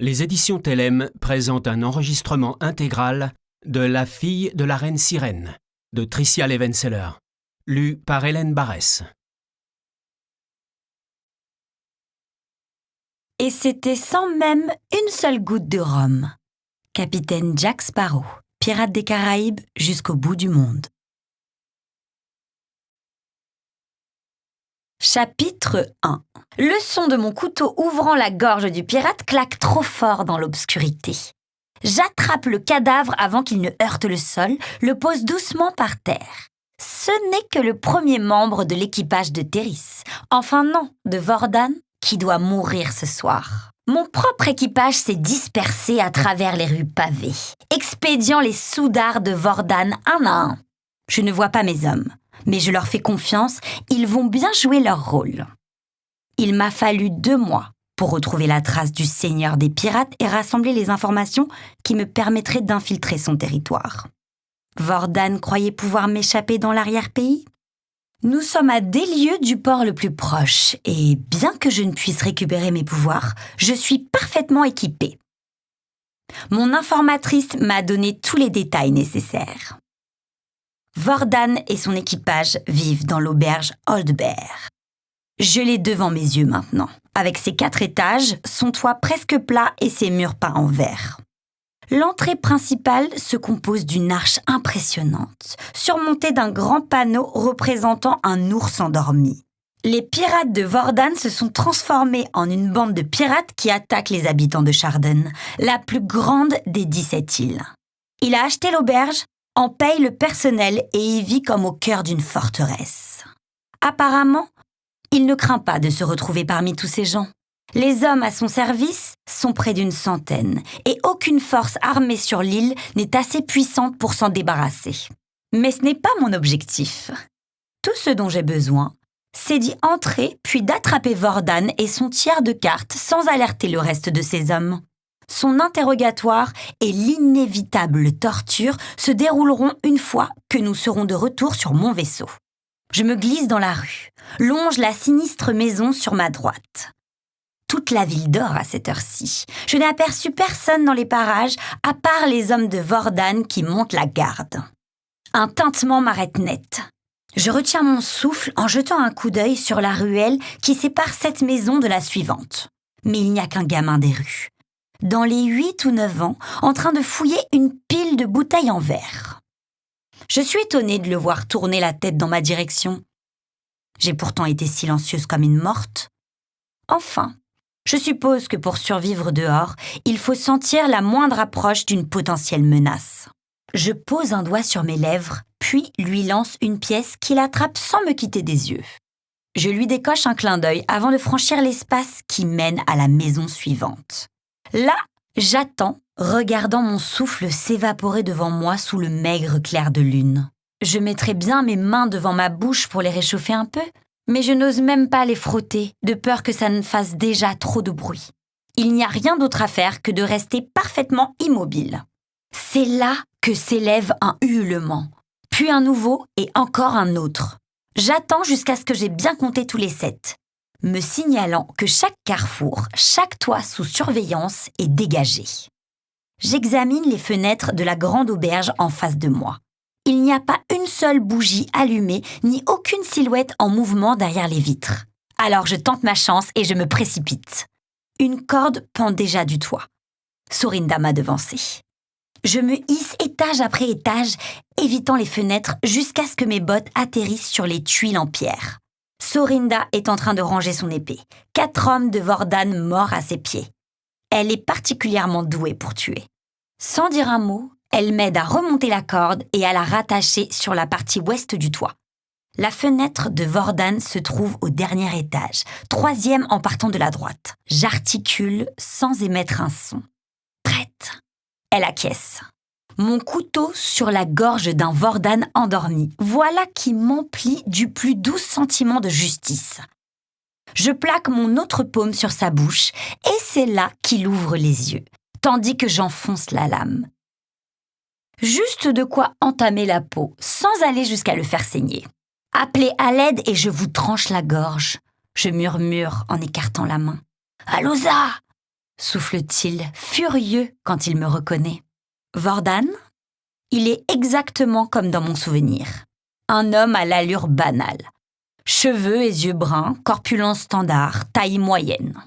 Les éditions Tellem présentent un enregistrement intégral de La fille de la reine sirène de Tricia Levenseller, lu par Hélène Barès. Et c'était sans même une seule goutte de rhum. Capitaine Jack Sparrow, pirate des Caraïbes jusqu'au bout du monde. Chapitre 1. Le son de mon couteau ouvrant la gorge du pirate claque trop fort dans l'obscurité. J'attrape le cadavre avant qu'il ne heurte le sol, le pose doucement par terre. Ce n'est que le premier membre de l'équipage de Théris, enfin non, de Vordan, qui doit mourir ce soir. Mon propre équipage s'est dispersé à travers les rues pavées, expédiant les soudards de Vordan un à un. Je ne vois pas mes hommes, mais je leur fais confiance, ils vont bien jouer leur rôle. Il m'a fallu 2 mois pour retrouver la trace du seigneur des pirates et rassembler les informations qui me permettraient d'infiltrer son territoire. Vordan croyait pouvoir m'échapper dans l'arrière-pays ? Nous sommes à des lieues du port le plus proche et bien que je ne puisse récupérer mes pouvoirs, je suis parfaitement équipée. Mon informatrice m'a donné tous les détails nécessaires. Vordan et son équipage vivent dans l'auberge Old Bear. Je l'ai devant mes yeux maintenant, avec ses 4 étages, son toit presque plat et ses murs peints en vert. L'entrée principale se compose d'une arche impressionnante, surmontée d'un grand panneau représentant un ours endormi. Les pirates de Vordan se sont transformés en une bande de pirates qui attaquent les habitants de Chardon, la plus grande des 17 îles. Il a acheté l'auberge, en paye le personnel et y vit comme au cœur d'une forteresse. Apparemment, il ne craint pas de se retrouver parmi tous ces gens. Les hommes à son service sont près d'100 et aucune force armée sur l'île n'est assez puissante pour s'en débarrasser. Mais ce n'est pas mon objectif. Tout ce dont j'ai besoin, c'est d'y entrer puis d'attraper Vordan et son tiers de cartes sans alerter le reste de ses hommes. Son interrogatoire et l'inévitable torture se dérouleront une fois que nous serons de retour sur mon vaisseau. Je me glisse dans la rue, longe la sinistre maison sur ma droite. Toute la ville dort à cette heure-ci. Je n'ai aperçu personne dans les parages, à part les hommes de Vordan qui montent la garde. Un tintement m'arrête net. Je retiens mon souffle en jetant un coup d'œil sur la ruelle qui sépare cette maison de la suivante. Mais il n'y a qu'un gamin des rues, dans les 8 ou 9 ans, en train de fouiller une pile de bouteilles en verre. Je suis étonnée de le voir tourner la tête dans ma direction. J'ai pourtant été silencieuse comme une morte. Enfin, je suppose que pour survivre dehors, il faut sentir la moindre approche d'une potentielle menace. Je pose un doigt sur mes lèvres, puis lui lance une pièce qu'il attrape sans me quitter des yeux. Je lui décoche un clin d'œil avant de franchir l'espace qui mène à la maison suivante. Là, j'attends, regardant mon souffle s'évaporer devant moi sous le maigre clair de lune. Je mettrais bien mes mains devant ma bouche pour les réchauffer un peu, mais je n'ose même pas les frotter, de peur que ça ne fasse déjà trop de bruit. Il n'y a rien d'autre à faire que de rester parfaitement immobile. C'est là que s'élève un ululement, puis un nouveau et encore un autre. J'attends jusqu'à ce que j'ai bien compté tous les 7, me signalant que chaque carrefour, chaque toit sous surveillance est dégagé. J'examine les fenêtres de la grande auberge en face de moi. Il n'y a pas une seule bougie allumée, ni aucune silhouette en mouvement derrière les vitres. Alors je tente ma chance et je me précipite. Une corde pend déjà du toit. Sorinda m'a devancée. Je me hisse étage après étage, évitant les fenêtres jusqu'à ce que mes bottes atterrissent sur les tuiles en pierre. Sorinda est en train de ranger son épée. 4 hommes de Vordan morts à ses pieds. Elle est particulièrement douée pour tuer. Sans dire un mot, elle m'aide à remonter la corde et à la rattacher sur la partie ouest du toit. La fenêtre de Vordan se trouve au dernier étage, 3e en partant de la droite. J'articule sans émettre un son. Prête. Elle acquiesce. Mon couteau sur la gorge d'un Vordan endormi. Voilà qui m'emplit du plus doux sentiment de justice. Je plaque mon autre paume sur sa bouche et c'est là qu'il ouvre les yeux, tandis que j'enfonce la lame. Juste de quoi entamer la peau, sans aller jusqu'à le faire saigner. Appelez à l'aide et je vous tranche la gorge. Je murmure en écartant la main. « Alosa !» souffle-t-il, furieux quand il me reconnaît. Vordan, il est exactement comme dans mon souvenir. Un homme à l'allure banale. Cheveux et yeux bruns, corpulence standard, taille moyenne.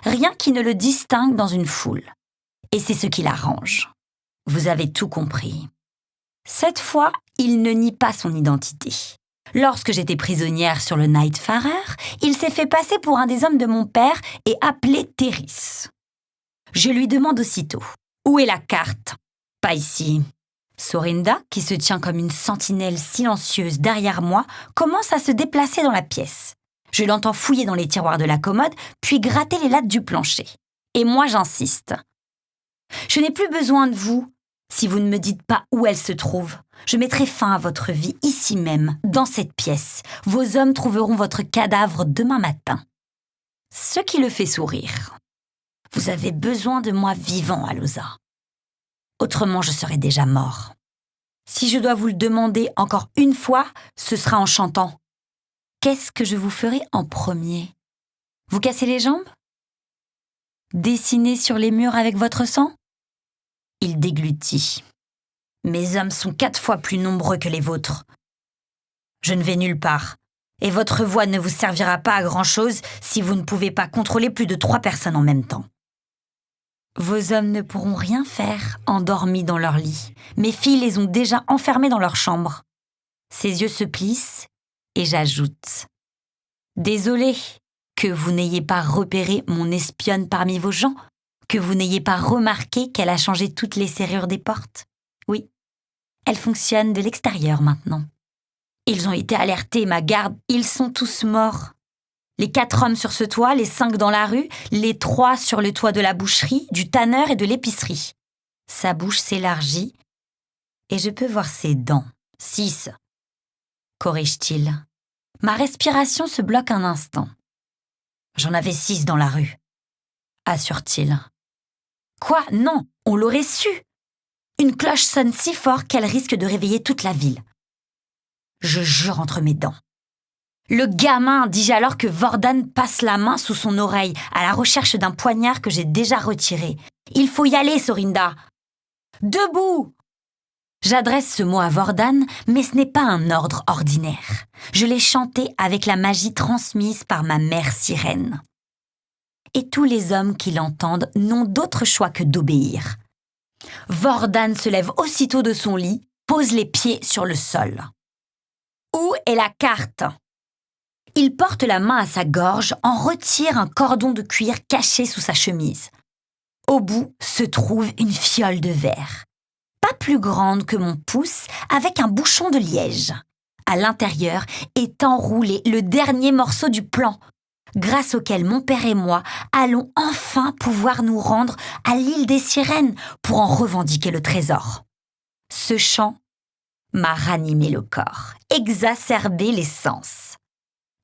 Rien qui ne le distingue dans une foule. Et c'est ce qui l'arrange. Vous avez tout compris. Cette fois, il ne nie pas son identité. Lorsque j'étais prisonnière sur le Nightfarer, il s'est fait passer pour un des hommes de mon père et appelé Théris. Je lui demande aussitôt « Où est la carte ?»« Pas ici. » Sorinda, qui se tient comme une sentinelle silencieuse derrière moi, commence à se déplacer dans la pièce. Je l'entends fouiller dans les tiroirs de la commode, puis gratter les lattes du plancher. Et moi, j'insiste. « Je n'ai plus besoin de vous. Si vous ne me dites pas où elle se trouve, je mettrai fin à votre vie ici même, dans cette pièce. Vos hommes trouveront votre cadavre demain matin. » Ce qui le fait sourire. « Vous avez besoin de moi vivant, Alosa. Autrement, je serais déjà mort. Si je dois vous le demander encore une fois, ce sera en chantant. Qu'est-ce que je vous ferai en premier? Vous casser les jambes? Dessiner sur les murs avec votre sang? » Il déglutit. « Mes hommes sont 4 fois plus nombreux que les vôtres. Je ne vais nulle part, et votre voix ne vous servira pas à grand-chose si vous ne pouvez pas contrôler plus de 3 personnes en même temps. Vos hommes ne pourront rien faire endormis dans leur lit. Mes filles les ont déjà enfermés dans leur chambre. » Ses yeux se plissent, et j'ajoute. « Désolée que vous n'ayez pas repéré mon espionne parmi vos gens, que vous n'ayez pas remarqué qu'elle a changé toutes les serrures des portes. Oui, elle fonctionne de l'extérieur maintenant. Ils ont été alertés, ma garde, ils sont tous morts. Les 4 hommes sur ce toit, les 5 dans la rue, les 3 sur le toit de la boucherie, du tanneur et de l'épicerie. » Sa bouche s'élargit et je peux voir ses dents. 6, corrige-t-il. Ma respiration se bloque un instant. J'en avais 6 dans la rue, assure-t-il. Quoi? Non, on l'aurait su. Une cloche sonne si fort qu'elle risque de réveiller toute la ville. Je jure entre mes dents. Le gamin, dis-je alors que Vordan passe la main sous son oreille à la recherche d'un poignard que j'ai déjà retiré. Il faut y aller, Sorinda. Debout! J'adresse ce mot à Vordan, mais ce n'est pas un ordre ordinaire. Je l'ai chanté avec la magie transmise par ma mère sirène. Et tous les hommes qui l'entendent n'ont d'autre choix que d'obéir. Vordan se lève aussitôt de son lit, pose les pieds sur le sol. Où est la carte? Il porte la main à sa gorge, en retire un cordon de cuir caché sous sa chemise. Au bout se trouve une fiole de verre, pas plus grande que mon pouce, avec un bouchon de liège. À l'intérieur est enroulé le dernier morceau du plan, grâce auquel mon père et moi allons enfin pouvoir nous rendre à l'île des sirènes pour en revendiquer le trésor. Ce chant m'a ranimé le corps, exacerbé les sens.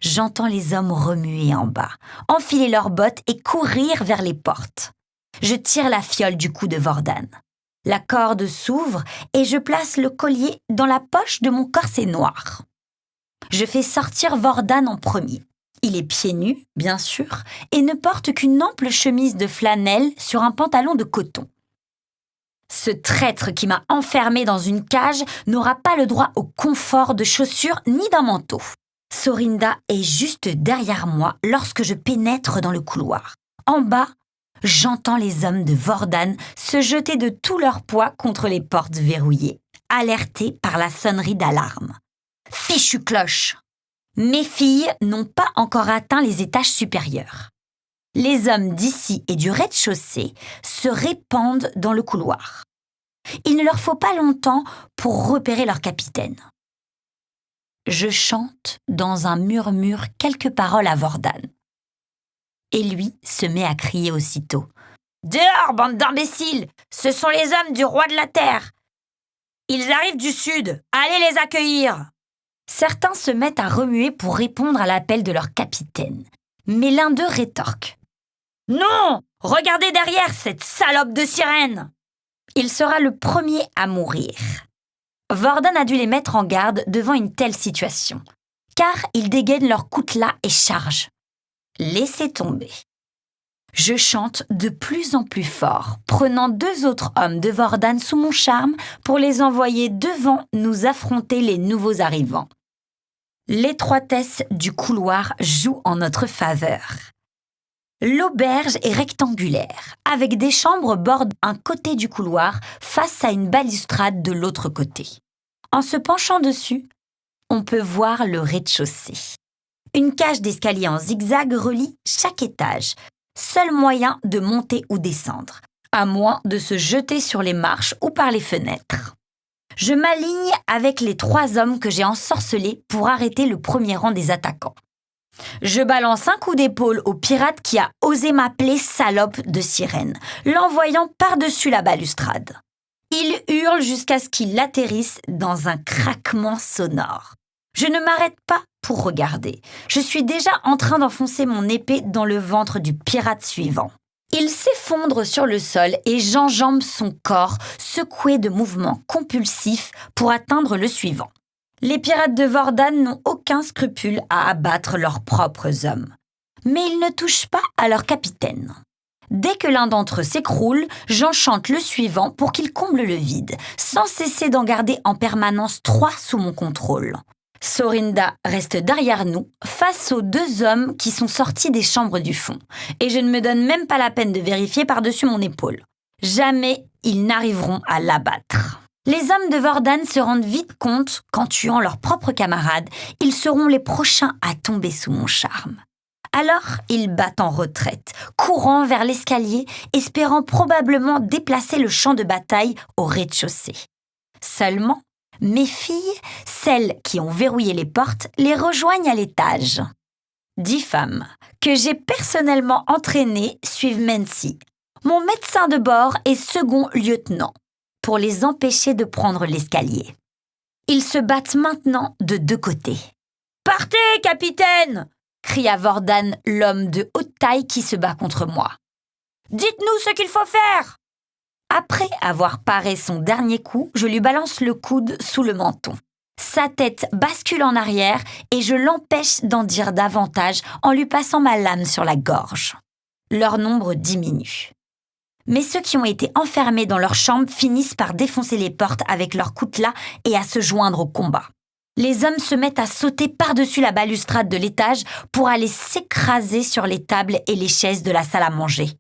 J'entends les hommes remuer en bas, enfiler leurs bottes et courir vers les portes. Je tire la fiole du cou de Vordan. La corde s'ouvre et je place le collier dans la poche de mon corset noir. Je fais sortir Vordan en premier. Il est pieds nus, bien sûr, et ne porte qu'une ample chemise de flanelle sur un pantalon de coton. Ce traître qui m'a enfermé dans une cage n'aura pas le droit au confort de chaussures ni d'un manteau. Sorinda est juste derrière moi lorsque je pénètre dans le couloir. En bas, j'entends les hommes de Vordan se jeter de tout leur poids contre les portes verrouillées, alertés par la sonnerie d'alarme. Fichue cloche! Mes filles n'ont pas encore atteint les étages supérieurs. Les hommes d'ici et du rez-de-chaussée se répandent dans le couloir. Il ne leur faut pas longtemps pour repérer leur capitaine. Je chante dans un murmure quelques paroles à Vordan. Et lui se met à crier aussitôt. « Dehors, bande d'imbéciles! Ce sont les hommes du roi de la terre! Ils arrivent du sud! Allez les accueillir !» Certains se mettent à remuer pour répondre à l'appel de leur capitaine. Mais l'un d'eux rétorque. « Non! Regardez derrière cette salope de sirène !» Il sera le premier à mourir. Vordan a dû les mettre en garde devant une telle situation, car ils dégainent leurs coutelas et chargent. Laissez tomber. Je chante de plus en plus fort, prenant 2 autres hommes de Vordan sous mon charme pour les envoyer devant nous affronter les nouveaux arrivants. L'étroitesse du couloir joue en notre faveur. L'auberge est rectangulaire, avec des chambres bordent un côté du couloir face à une balustrade de l'autre côté. En se penchant dessus, on peut voir le rez-de-chaussée. Une cage d'escalier en zigzag relie chaque étage. Seul moyen de monter ou descendre, à moins de se jeter sur les marches ou par les fenêtres. Je m'aligne avec les 3 hommes que j'ai ensorcelés pour arrêter le premier rang des attaquants. Je balance un coup d'épaule au pirate qui a osé m'appeler salope de sirène, l'envoyant par-dessus la balustrade. Il hurle jusqu'à ce qu'il atterrisse dans un craquement sonore. Je ne m'arrête pas pour regarder. Je suis déjà en train d'enfoncer mon épée dans le ventre du pirate suivant. Il s'effondre sur le sol et j'enjambe son corps, secoué de mouvements compulsifs pour atteindre le suivant. Les pirates de Vordan n'ont aucun scrupule à abattre leurs propres hommes. Mais ils ne touchent pas à leur capitaine. Dès que l'un d'entre eux s'écroule, j'enchante le suivant pour qu'il comble le vide, sans cesser d'en garder en permanence 3 sous mon contrôle. Sorinda reste derrière nous, face aux 2 hommes qui sont sortis des chambres du fond, et je ne me donne même pas la peine de vérifier par-dessus mon épaule. Jamais ils n'arriveront à l'abattre. Les hommes de Vordan se rendent vite compte qu'en tuant leurs propres camarades, ils seront les prochains à tomber sous mon charme. Alors, ils battent en retraite, courant vers l'escalier, espérant probablement déplacer le champ de bataille au rez-de-chaussée. Seulement, mes filles, celles qui ont verrouillé les portes, les rejoignent à l'étage. 10 femmes, que j'ai personnellement entraînées, suivent Mency, mon médecin de bord et second lieutenant, pour les empêcher de prendre l'escalier. Ils se battent maintenant de 2 côtés. « Partez, capitaine !» cria Vordan, l'homme de haute taille qui se bat contre moi. « Dites-nous ce qu'il faut faire !» Après avoir paré son dernier coup, je lui balance le coude sous le menton. Sa tête bascule en arrière et je l'empêche d'en dire davantage en lui passant ma lame sur la gorge. Leur nombre diminue. Mais ceux qui ont été enfermés dans leur chambre finissent par défoncer les portes avec leurs coutelas et à se joindre au combat. Les hommes se mettent à sauter par-dessus la balustrade de l'étage pour aller s'écraser sur les tables et les chaises de la salle à manger.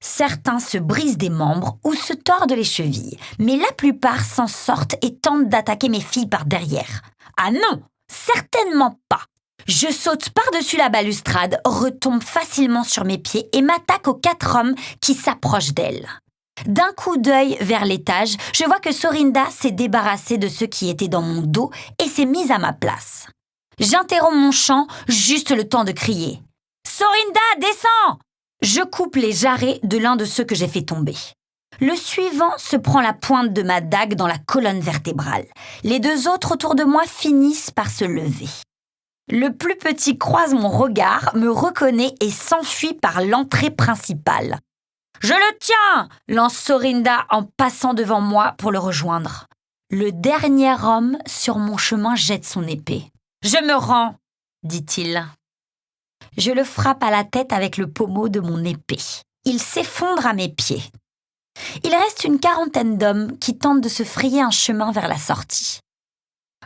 Certains se brisent des membres ou se tordent les chevilles, mais la plupart s'en sortent et tentent d'attaquer mes filles par derrière. Ah non, certainement pas. Je saute par-dessus la balustrade, retombe facilement sur mes pieds et m'attaque aux 4 hommes qui s'approchent d'elle. D'un coup d'œil vers l'étage, je vois que Sorinda s'est débarrassée de ceux qui étaient dans mon dos et s'est mise à ma place. J'interromps mon chant, juste le temps de crier. « Sorinda, descends !» Je coupe les jarrets de l'un de ceux que j'ai fait tomber. Le suivant se prend la pointe de ma dague dans la colonne vertébrale. Les 2 autres autour de moi finissent par se lever. Le plus petit croise mon regard, me reconnaît et s'enfuit par l'entrée principale. « Je le tiens !» lance Sorinda en passant devant moi pour le rejoindre. Le dernier homme sur mon chemin jette son épée. « Je me rends !» dit-il. Je le frappe à la tête avec le pommeau de mon épée. Il s'effondre à mes pieds. Il reste une 40aine d'hommes qui tentent de se frayer un chemin vers la sortie.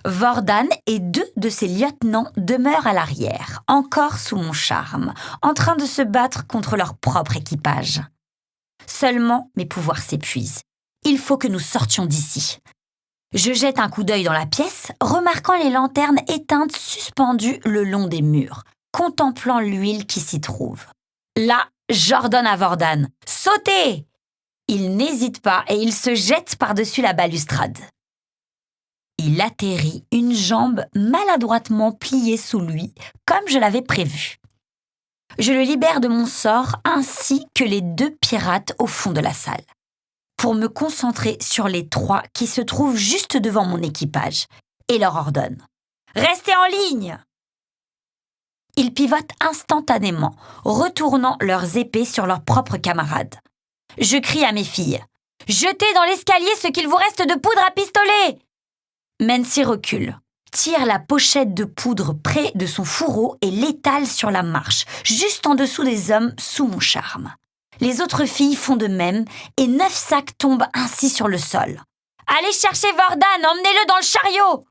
Vordan et 2 de ses lieutenants demeurent à l'arrière, encore sous mon charme, en train de se battre contre leur propre équipage. Seulement, mes pouvoirs s'épuisent. Il faut que nous sortions d'ici. Je jette un coup d'œil dans la pièce, remarquant les lanternes éteintes suspendues le long des murs, contemplant l'huile qui s'y trouve. Là, j'ordonne à Vordan « Sautez !» Il n'hésite pas et il se jette par-dessus la balustrade. Il atterrit, une jambe maladroitement pliée sous lui, comme je l'avais prévu. Je le libère de mon sort ainsi que les 2 pirates au fond de la salle, pour me concentrer sur les 3 qui se trouvent juste devant mon équipage, et leur ordonne « Restez en ligne !» Ils pivotent instantanément, retournant leurs épées sur leurs propres camarades. Je crie à mes filles « Jetez dans l'escalier ce qu'il vous reste de poudre à pistolet !» Mency recule, tire la pochette de poudre près de son fourreau et l'étale sur la marche, juste en dessous des hommes sous mon charme. Les autres filles font de même et 9 sacs tombent ainsi sur le sol. « Allez chercher Vordan, emmenez-le dans le chariot !»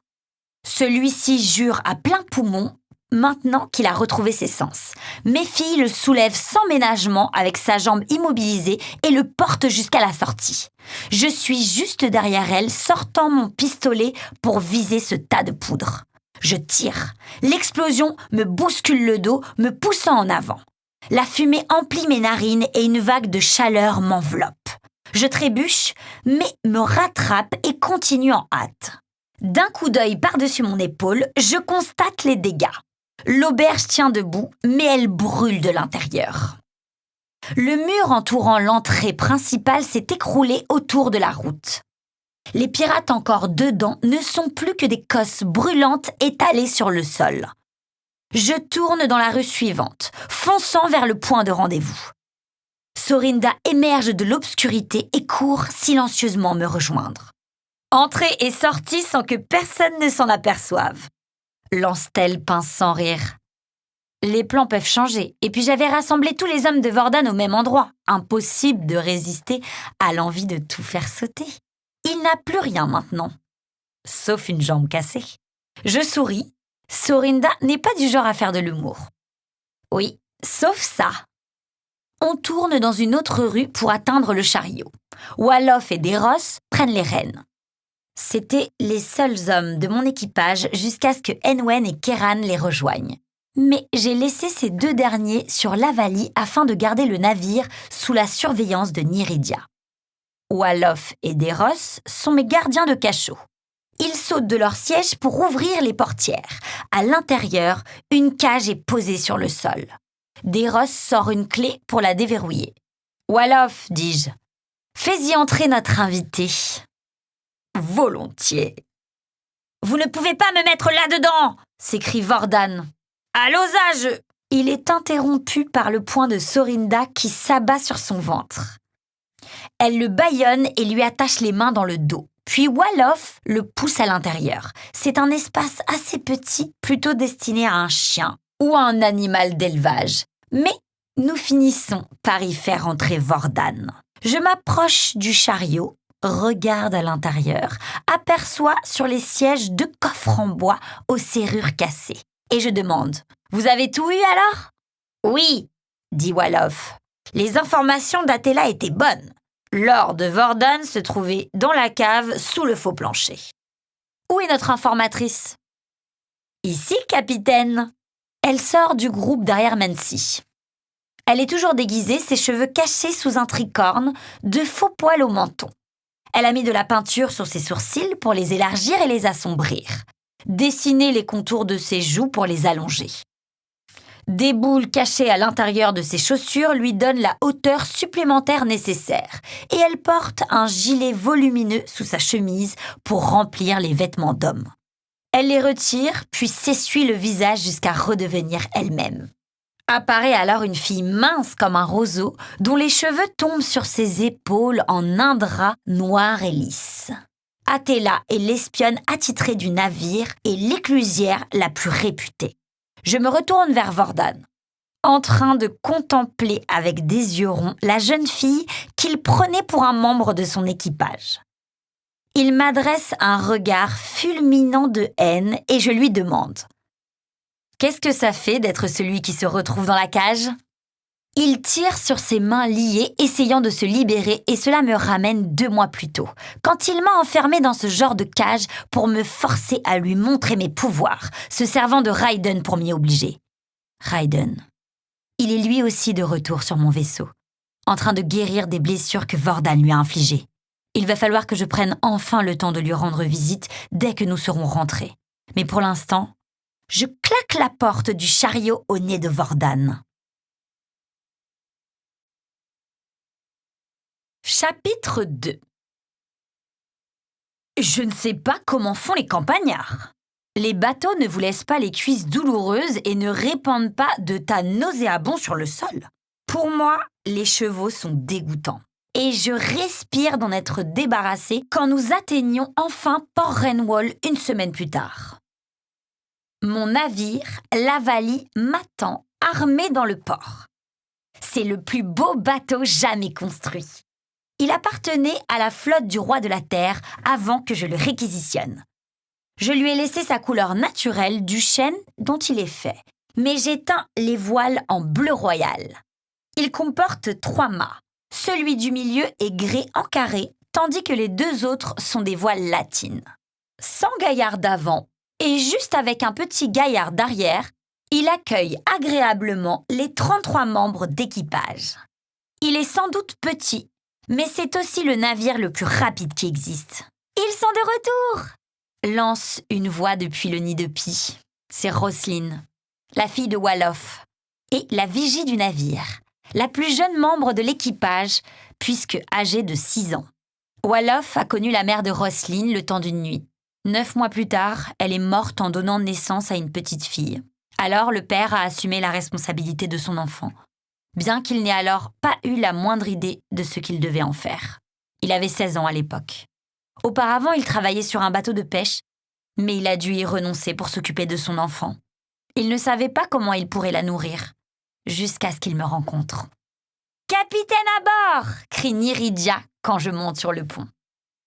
Celui-ci jure à plein poumon, maintenant qu'il a retrouvé ses sens. Mes filles le soulèvent sans ménagement avec sa jambe immobilisée et le portent jusqu'à la sortie. Je suis juste derrière elle, sortant mon pistolet pour viser ce tas de poudre. Je tire. L'explosion me bouscule le dos, me poussant en avant. La fumée emplit mes narines et une vague de chaleur m'enveloppe. Je trébuche, mais me rattrape et continue en hâte. D'un coup d'œil par-dessus mon épaule, je constate les dégâts. L'auberge tient debout, mais elle brûle de l'intérieur. Le mur entourant l'entrée principale s'est écroulé autour de la route. Les pirates encore dedans ne sont plus que des cosses brûlantes étalées sur le sol. Je tourne dans la rue suivante, fonçant vers le point de rendez-vous. Sorinda émerge de l'obscurité et court silencieusement me rejoindre. Entrée et sortie sans que personne ne s'en aperçoive. Lance-t-elle pince sans rire. Les plans peuvent changer, et puis j'avais rassemblé tous les hommes de Vordan au même endroit. Impossible de résister à l'envie de tout faire sauter. Il n'a plus rien maintenant, sauf une jambe cassée. Je souris. Sorinda n'est pas du genre à faire de l'humour. Oui, sauf ça. On tourne dans une autre rue pour atteindre le chariot. Walof et Deros prennent les rênes. C'étaient les seuls hommes de mon équipage jusqu'à ce que Enwen et Keran les rejoignent. Mais j'ai laissé ces 2 derniers sur l'Avali afin de garder le navire sous la surveillance de Niridia. Walof et Deros sont mes gardiens de cachot. Ils sautent de leur siège pour ouvrir les portières. À l'intérieur, une cage est posée sur le sol. Deros sort une clé pour la déverrouiller. « Walof, dis-je, fais-y entrer notre invité. » « Volontiers. »« Vous ne pouvez pas me mettre là-dedans !» s'écrie Vordan. « À l'osage !» Il est interrompu par le poing de Sorinda qui s'abat sur son ventre. Elle le bâillonne et lui attache les mains dans le dos. Puis Walof le pousse à l'intérieur. C'est un espace assez petit, plutôt destiné à un chien ou à un animal d'élevage. Mais nous finissons par y faire entrer Vordan. Je m'approche du chariot, regarde à l'intérieur, aperçois sur les sièges 2 coffres en bois aux serrures cassées. Et je demande « Vous avez tout eu alors ?»« Oui, » dit Walof. Les informations d'Athéla étaient bonnes. L'or de Vordan se trouvait dans la cave sous le faux plancher. Où est notre informatrice ? Ici, capitaine. Elle sort du groupe derrière Mancy. Elle est toujours déguisée, ses cheveux cachés sous un tricorne, 2 faux poils au menton. Elle a mis de la peinture sur ses sourcils pour les élargir et les assombrir. Dessiné les contours de ses joues pour les allonger. Des boules cachées à l'intérieur de ses chaussures lui donnent la hauteur supplémentaire nécessaire et elle porte un gilet volumineux sous sa chemise pour remplir les vêtements d'homme. Elle les retire puis s'essuie le visage jusqu'à redevenir elle-même. Apparaît alors une fille mince comme un roseau dont les cheveux tombent sur ses épaules en un drap noir et lisse. Athéla est l'espionne attitrée du navire et l'éclusière la plus réputée. Je me retourne vers Vordan, en train de contempler avec des yeux ronds la jeune fille qu'il prenait pour un membre de son équipage. Il m'adresse un regard fulminant de haine et je lui demande « Qu'est-ce que ça fait d'être celui qui se retrouve dans la cage ?» Il tire sur ses mains liées, essayant de se libérer, et cela me ramène 2 mois plus tôt, quand il m'a enfermée dans ce genre de cage pour me forcer à lui montrer mes pouvoirs, se servant de Raiden pour m'y obliger. Raiden. Il est lui aussi de retour sur mon vaisseau, en train de guérir des blessures que Vordan lui a infligées. Il va falloir que je prenne enfin le temps de lui rendre visite dès que nous serons rentrés. Mais pour l'instant, je claque la porte du chariot au nez de Vordan. Chapitre 2. Je ne sais pas comment font les campagnards. Les bateaux ne vous laissent pas les cuisses douloureuses et ne répandent pas de tas nauséabonds sur le sol. Pour moi, les chevaux sont dégoûtants. Et je respire d'en être débarrassée quand nous atteignions enfin Port Renwall 1 semaine plus tard. Mon navire, l'Avali, m'attend, armé dans le port. C'est le plus beau bateau jamais construit. Il appartenait à la flotte du roi de la Terre avant que je le réquisitionne. Je lui ai laissé sa couleur naturelle du chêne dont il est fait, mais j'ai teint les voiles en bleu royal. Il comporte 3 mâts. Celui du milieu est gris en carré, tandis que les 2 autres sont des voiles latines. 100 gaillards d'avant et juste avec un petit gaillard d'arrière, il accueille agréablement les 33 membres d'équipage. Il est sans doute petit, mais c'est aussi le navire le plus rapide qui existe. Ils sont de retour! Lance une voix depuis le nid de pie. C'est Roslyn, la fille de Walof, et la vigie du navire, la plus jeune membre de l'équipage, puisque âgée de 6 ans. Walof a connu la mère de Roslyn le temps d'une nuit. 9 mois plus tard, elle est morte en donnant naissance à une petite fille. Alors le père a assumé la responsabilité de son enfant, bien qu'il n'ait alors pas eu la moindre idée de ce qu'il devait en faire. Il avait 16 ans à l'époque. Auparavant, il travaillait sur un bateau de pêche, mais il a dû y renoncer pour s'occuper de son enfant. Il ne savait pas comment il pourrait la nourrir, jusqu'à ce qu'il me rencontre. « Capitaine à bord !» crie Niridia quand je monte sur le pont.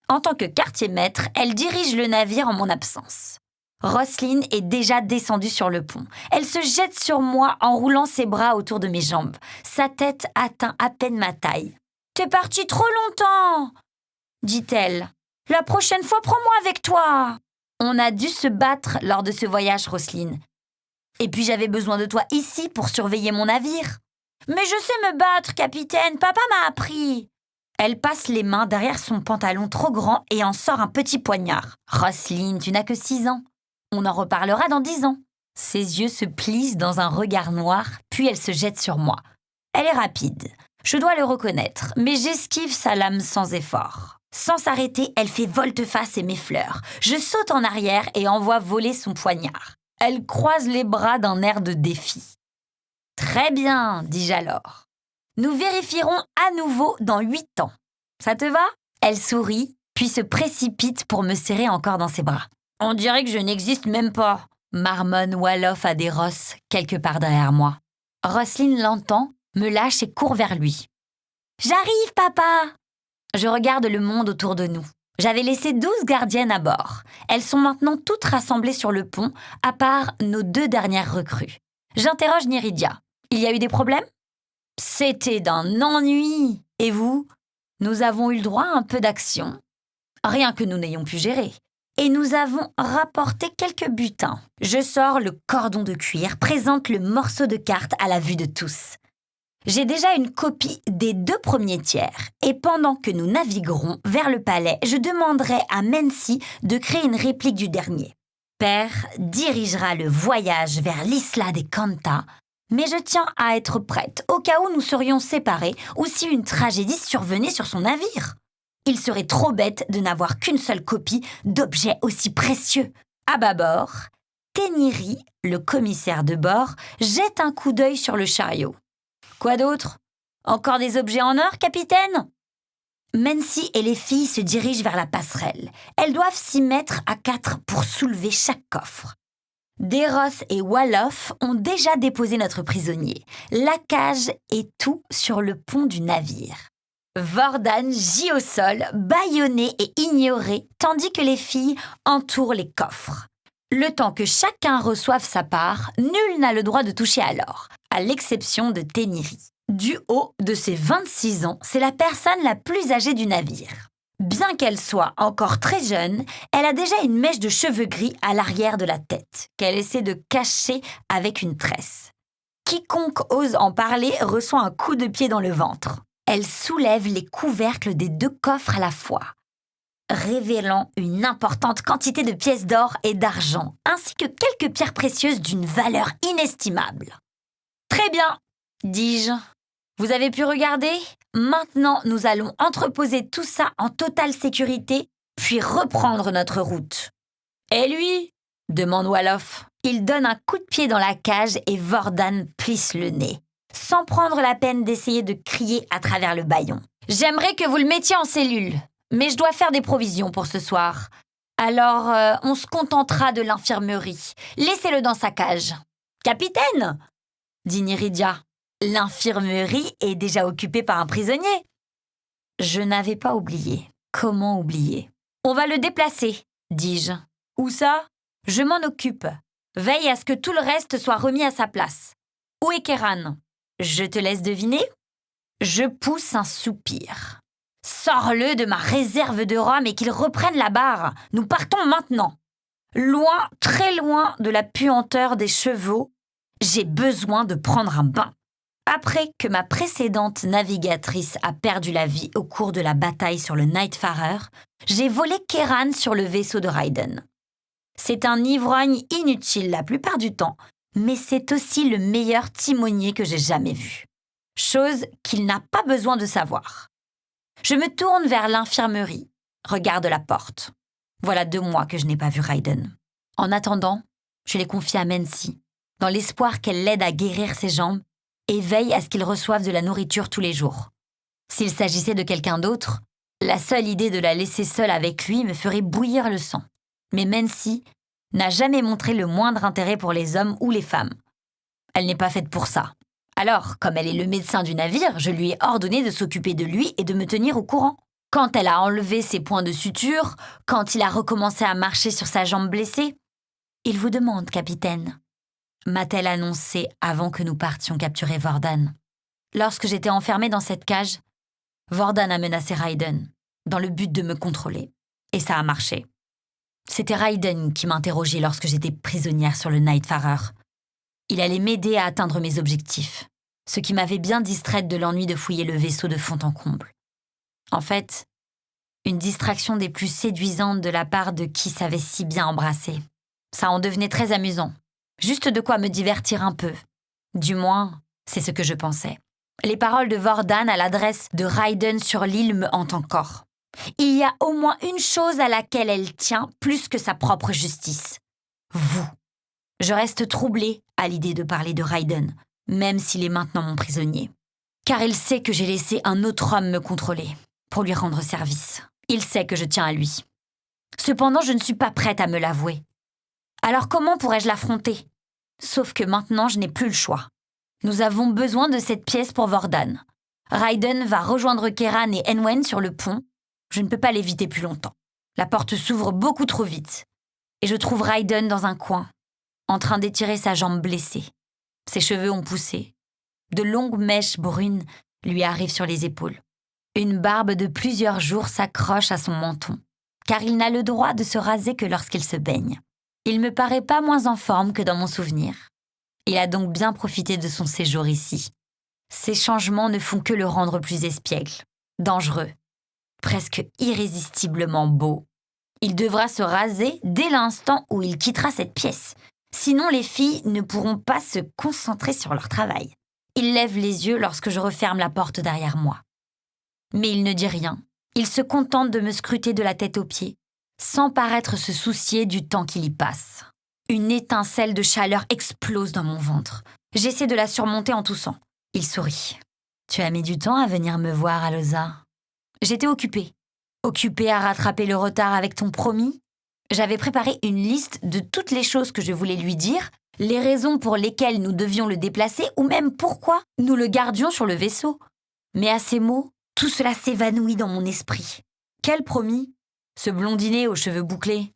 En tant que quartier-maître, elle dirige le navire en mon absence. Roslyn est déjà descendue sur le pont. Elle se jette sur moi en roulant ses bras autour de mes jambes. Sa tête atteint à peine ma taille. « T'es partie trop longtemps !» dit-elle. « La prochaine fois, prends-moi avec toi !» On a dû se battre lors de ce voyage, Roslyn. Et puis j'avais besoin de toi ici pour surveiller mon navire. « Mais je sais me battre, capitaine, papa m'a appris !» Elle passe les mains derrière son pantalon trop grand et en sort un petit poignard. « Roslyn, tu n'as que 6 ans. On en reparlera dans 10 ans. » Ses yeux se plissent dans un regard noir, puis elle se jette sur moi. Elle est rapide, je dois le reconnaître, mais j'esquive sa lame sans effort. Sans s'arrêter, elle fait volte-face et m'effleure. Je saute en arrière et envoie voler son poignard. Elle croise les bras d'un air de défi. « Très bien, dis-je alors. Nous vérifierons à nouveau dans 8 ans. Ça te va ?» Elle sourit, puis se précipite pour me serrer encore dans ses bras. « On dirait que je n'existe même pas !» marmonne Walof à des rosses, quelque part derrière moi. Roslyn l'entend, me lâche et court vers lui. « J'arrive, papa !» Je regarde le monde autour de nous. J'avais laissé 12 gardiennes à bord. Elles sont maintenant toutes rassemblées sur le pont, à part nos 2 dernières recrues. J'interroge Niridia. Il y a eu des problèmes ? C'était d'un ennui. Et vous ? Nous avons eu le droit à un peu d'action. Rien que nous n'ayons pu gérer. Et nous avons rapporté quelques butins. Je sors le cordon de cuir, présente le morceau de carte à la vue de tous. J'ai déjà une copie des 2 premiers tiers. Et pendant que nous naviguerons vers le palais, je demanderai à Mency de créer une réplique du dernier. Père dirigera le voyage vers l'Isla des Canta, mais je tiens à être prête au cas où nous serions séparés ou si une tragédie survenait sur son navire. Il serait trop bête de n'avoir qu'une seule copie d'objets aussi précieux. À bâbord, Téniri, le commissaire de bord, jette un coup d'œil sur le chariot. Quoi d'autre ? Encore des objets en or, capitaine ? Mency et les filles se dirigent vers la passerelle. Elles doivent s'y mettre à 4 pour soulever chaque coffre. Deros et Walof ont déjà déposé notre prisonnier. La cage et tout sur le pont du navire. Vordan gît au sol, bâillonné et ignoré, tandis que les filles entourent les coffres. Le temps que chacun reçoive sa part, nul n'a le droit de toucher à l'or, à l'exception de Téniri. Du haut de ses 26 ans, c'est la personne la plus âgée du navire. Bien qu'elle soit encore très jeune, elle a déjà une mèche de cheveux gris à l'arrière de la tête, qu'elle essaie de cacher avec une tresse. Quiconque ose en parler reçoit un coup de pied dans le ventre. Elle soulève les couvercles des 2 coffres à la fois, révélant une importante quantité de pièces d'or et d'argent, ainsi que quelques pierres précieuses d'une valeur inestimable. « Très bien, dis-je. Vous avez pu regarder ? Maintenant, nous allons entreposer tout ça en totale sécurité, puis reprendre notre route. »« Et lui ?» demande Walof. Il donne un coup de pied dans la cage et Vordan plisse le nez, sans prendre la peine d'essayer de crier à travers le bâillon. « J'aimerais que vous le mettiez en cellule, mais je dois faire des provisions pour ce soir. Alors, on se contentera de l'infirmerie. Laissez-le dans sa cage. »« Capitaine !» dit Niridia. L'infirmerie est déjà occupée par un prisonnier. Je n'avais pas oublié. Comment oublier? On va le déplacer, dis-je. Où ça? Je m'en occupe. Veille à ce que tout le reste soit remis à sa place. Où est Kéran? Je te laisse deviner. Je pousse un soupir. Sors-le de ma réserve de rhum et qu'il reprenne la barre. Nous partons maintenant. Loin, très loin de la puanteur des chevaux, j'ai besoin de prendre un bain. Après que ma précédente navigatrice a perdu la vie au cours de la bataille sur le Nightfarer, j'ai volé Kéran sur le vaisseau de Raiden. C'est un ivrogne inutile la plupart du temps, mais c'est aussi le meilleur timonier que j'ai jamais vu. Chose qu'il n'a pas besoin de savoir. Je me tourne vers l'infirmerie, regarde la porte. Voilà 2 mois que je n'ai pas vu Raiden. En attendant, je l'ai confié à Mency, dans l'espoir qu'elle l'aide à guérir ses jambes et veille à ce qu'il reçoive de la nourriture tous les jours. S'il s'agissait de quelqu'un d'autre, la seule idée de la laisser seule avec lui me ferait bouillir le sang. Mais Mency n'a jamais montré le moindre intérêt pour les hommes ou les femmes. Elle n'est pas faite pour ça. Alors, comme elle est le médecin du navire, je lui ai ordonné de s'occuper de lui et de me tenir au courant. Quand elle a enlevé ses points de suture, quand il a recommencé à marcher sur sa jambe blessée. « Il vous demande, capitaine », m'a-t-elle annoncé avant que nous partions capturer Vordan. Lorsque j'étais enfermée dans cette cage, Vordan a menacé Raiden, dans le but de me contrôler. Et ça a marché. C'était Raiden qui m'interrogeait lorsque j'étais prisonnière sur le Nightfarer. Il allait m'aider à atteindre mes objectifs, ce qui m'avait bien distraite de l'ennui de fouiller le vaisseau de fond en comble. En fait, une distraction des plus séduisantes de la part de qui savait si bien embrasser. Ça en devenait très amusant. Juste de quoi me divertir un peu. Du moins, c'est ce que je pensais. Les paroles de Vordan à l'adresse de Raiden sur l'île me hantent encore. Il y a au moins une chose à laquelle elle tient plus que sa propre justice. Vous. Je reste troublée à l'idée de parler de Raiden, même s'il est maintenant mon prisonnier. Car il sait que j'ai laissé un autre homme me contrôler, pour lui rendre service. Il sait que je tiens à lui. Cependant, je ne suis pas prête à me l'avouer. Alors comment pourrais-je l'affronter? Sauf que maintenant, je n'ai plus le choix. Nous avons besoin de cette pièce pour Vordan. Raiden va rejoindre Kéran et Enwen sur le pont. Je ne peux pas l'éviter plus longtemps. La porte s'ouvre beaucoup trop vite. Et je trouve Raiden dans un coin, en train d'étirer sa jambe blessée. Ses cheveux ont poussé. De longues mèches brunes lui arrivent sur les épaules. Une barbe de plusieurs jours s'accroche à son menton, car il n'a le droit de se raser que lorsqu'il se baigne. Il me paraît pas moins en forme que dans mon souvenir. Il a donc bien profité de son séjour ici. Ces changements ne font que le rendre plus espiègle, dangereux, presque irrésistiblement beau. Il devra se raser dès l'instant où il quittera cette pièce. Sinon, les filles ne pourront pas se concentrer sur leur travail. Il lève les yeux lorsque je referme la porte derrière moi. Mais il ne dit rien. Il se contente de me scruter de la tête aux pieds, sans paraître se soucier du temps qu'il y passe. Une étincelle de chaleur explose dans mon ventre. J'essaie de la surmonter en toussant. Il sourit. « Tu as mis du temps à venir me voir, Alosa. » J'étais occupée. Occupée à rattraper le retard avec ton promis. J'avais préparé une liste de toutes les choses que je voulais lui dire, les raisons pour lesquelles nous devions le déplacer ou même pourquoi nous le gardions sur le vaisseau. Mais à ces mots, tout cela s'évanouit dans mon esprit. Quel promis? Ce blondinet aux cheveux bouclés.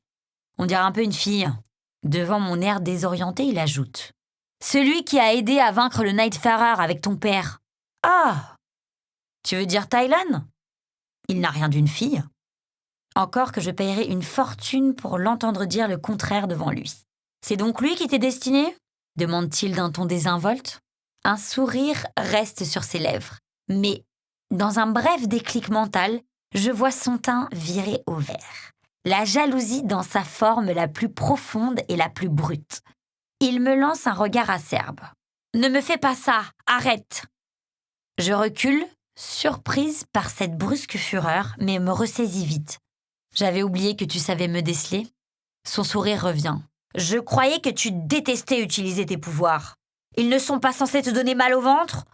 On dirait un peu une fille. Devant mon air désorienté, il ajoute. Celui qui a aidé à vaincre le Nightfarer avec ton père. Ah! Tu veux dire Tylan? Il n'a rien d'une fille. Encore que je paierais une fortune pour l'entendre dire le contraire devant lui. C'est donc lui qui t'est destiné? Demande-t-il d'un ton désinvolte. Un sourire reste sur ses lèvres. Mais, dans un bref déclic mental, je vois son teint virer au vert. La jalousie dans sa forme la plus profonde et la plus brute. Il me lance un regard acerbe. « Ne me fais pas ça, arrête !» Je recule, surprise par cette brusque fureur, mais me ressaisis vite. J'avais oublié que tu savais me déceler. Son sourire revient. Je croyais que tu détestais utiliser tes pouvoirs. Ils ne sont pas censés te donner mal au ventre?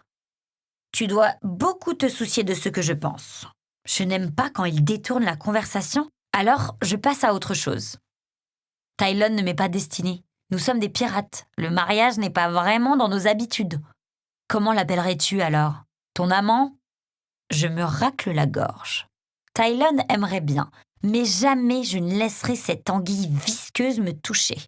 Tu dois beaucoup te soucier de ce que je pense. Je n'aime pas quand il détourne la conversation, alors je passe à autre chose. Tylan ne m'est pas destiné. Nous sommes des pirates. Le mariage n'est pas vraiment dans nos habitudes. Comment l'appellerais-tu alors? Ton amant? Je me racle la gorge. Tylon aimerait bien, mais jamais je ne laisserai cette anguille visqueuse me toucher.